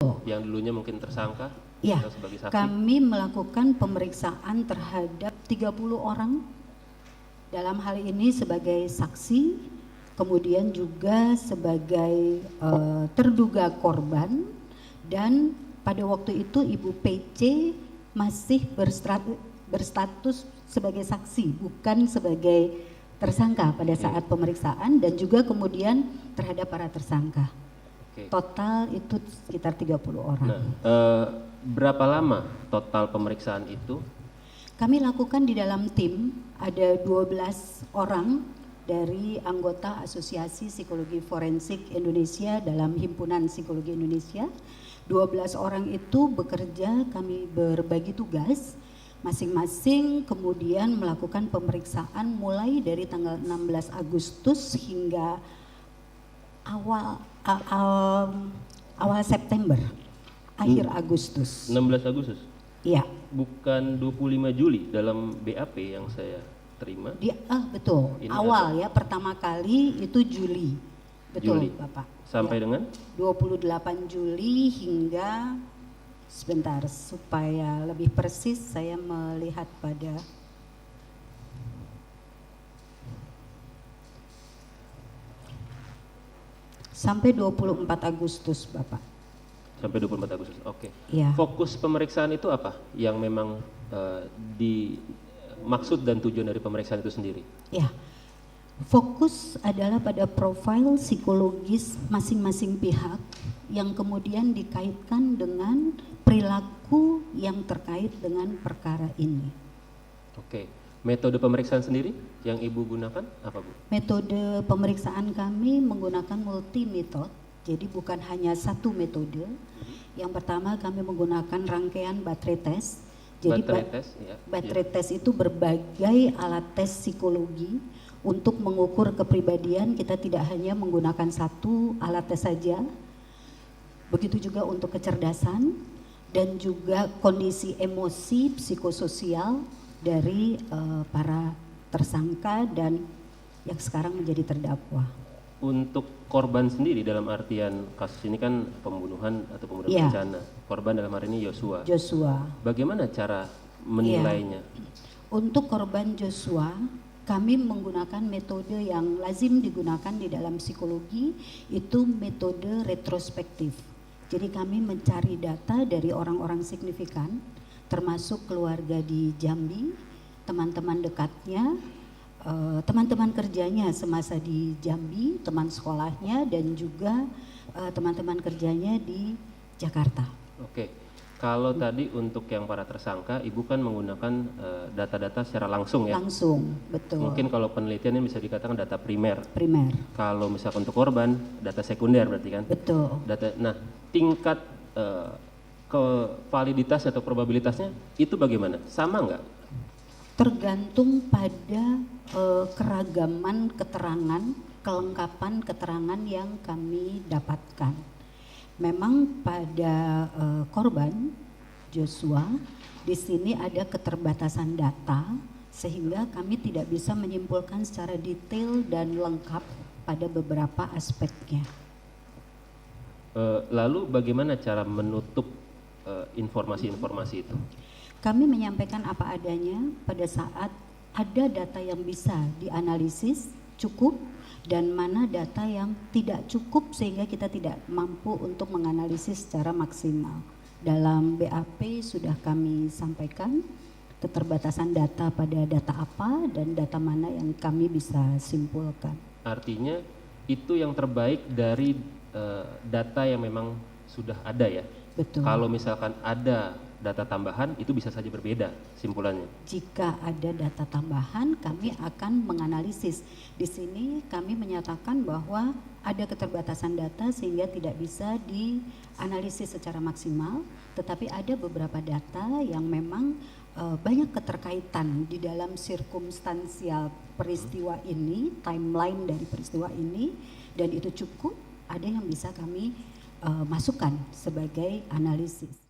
yang dulunya mungkin tersangka Ya, atau sebagai saksi? kami melakukan pemeriksaan terhadap 30 orang dalam hal ini sebagai saksi, kemudian juga sebagai terduga korban, dan pada waktu itu Ibu PC masih berstatus sebagai saksi, bukan sebagai tersangka pada saat pemeriksaan, dan juga kemudian terhadap para tersangka. Total itu sekitar 30 orang. Nah, berapa lama total pemeriksaan itu? Kami lakukan di dalam tim, ada 12 orang dari anggota Asosiasi Psikologi Forensik Indonesia dalam Himpunan Psikologi Indonesia. 12 orang itu bekerja, kami berbagi tugas, masing-masing kemudian melakukan pemeriksaan mulai dari tanggal 16 Agustus hingga awal September, akhir Agustus. 16 Agustus? Iya. Bukan 25 Juli dalam BAP yang saya terima? Betul. Ini awal ya, pertama kali itu Juli. Betul, Juli. Bapak. Sampai ya. dengan? 28 Juli hingga, sebentar supaya lebih persis saya melihat pada sampai 24 Agustus, Bapak. Sampai 24 Agustus, oke. Ya. Fokus pemeriksaan itu apa? Yang memang maksud dan tujuan dari pemeriksaan itu sendiri? Ya, fokus adalah pada profil psikologis masing-masing pihak yang kemudian dikaitkan dengan perilaku yang terkait dengan perkara ini. Oke. Metode pemeriksaan sendiri yang Ibu gunakan apa, Bu? Metode pemeriksaan kami menggunakan multi metode, jadi bukan hanya satu metode. Yang pertama kami menggunakan rangkaian baterai tes. Jadi baterai tes itu berbagai alat tes psikologi untuk mengukur kepribadian. Kita tidak hanya menggunakan satu alat tes saja. Begitu juga untuk kecerdasan dan juga kondisi emosi psikososial dari para tersangka dan yang sekarang menjadi terdakwa. Untuk korban sendiri dalam artian kasus ini kan pembunuhan atau pembunuhan berencana. Korban dalam hari ini Joshua. Bagaimana cara menilainya? Untuk korban Joshua, kami menggunakan metode yang lazim digunakan di dalam psikologi, itu metode retrospektif. Jadi kami mencari data dari orang-orang signifikan, termasuk keluarga di Jambi, teman-teman dekatnya, teman-teman kerjanya semasa di Jambi, teman sekolahnya, dan juga teman-teman kerjanya di Jakarta. Oke, kalau tadi untuk yang para tersangka, Ibu kan menggunakan data-data secara langsung ya? Langsung, betul. Mungkin kalau penelitian ini bisa dikatakan data primer. Primer. Kalau misalkan untuk korban, data sekunder berarti kan? Betul. Nah, tingkat validitas atau probabilitasnya itu bagaimana? Sama nggak? Tergantung pada keragaman keterangan, kelengkapan keterangan yang kami dapatkan. Memang pada korban Joshua di sini ada keterbatasan data sehingga kami tidak bisa menyimpulkan secara detail dan lengkap pada beberapa aspeknya. Lalu bagaimana cara menutup informasi-informasi itu? Kami menyampaikan apa adanya pada saat ada data yang bisa dianalisis cukup dan mana data yang tidak cukup sehingga kita tidak mampu untuk menganalisis secara maksimal. Dalam BAP sudah kami sampaikan keterbatasan data pada data apa dan data mana yang kami bisa simpulkan. Artinya itu yang terbaik dari data yang memang sudah ada ya? Betul. Kalau misalkan ada data tambahan itu bisa saja berbeda simpulannya. Jika ada data tambahan kami akan menganalisis. Di sini kami menyatakan bahwa ada keterbatasan data sehingga tidak bisa dianalisis secara maksimal, tetapi ada beberapa data yang memang banyak keterkaitan di dalam sirkumstansial peristiwa ini, timeline dari peristiwa ini, dan itu cukup, ada yang bisa kami masukkan sebagai analisis.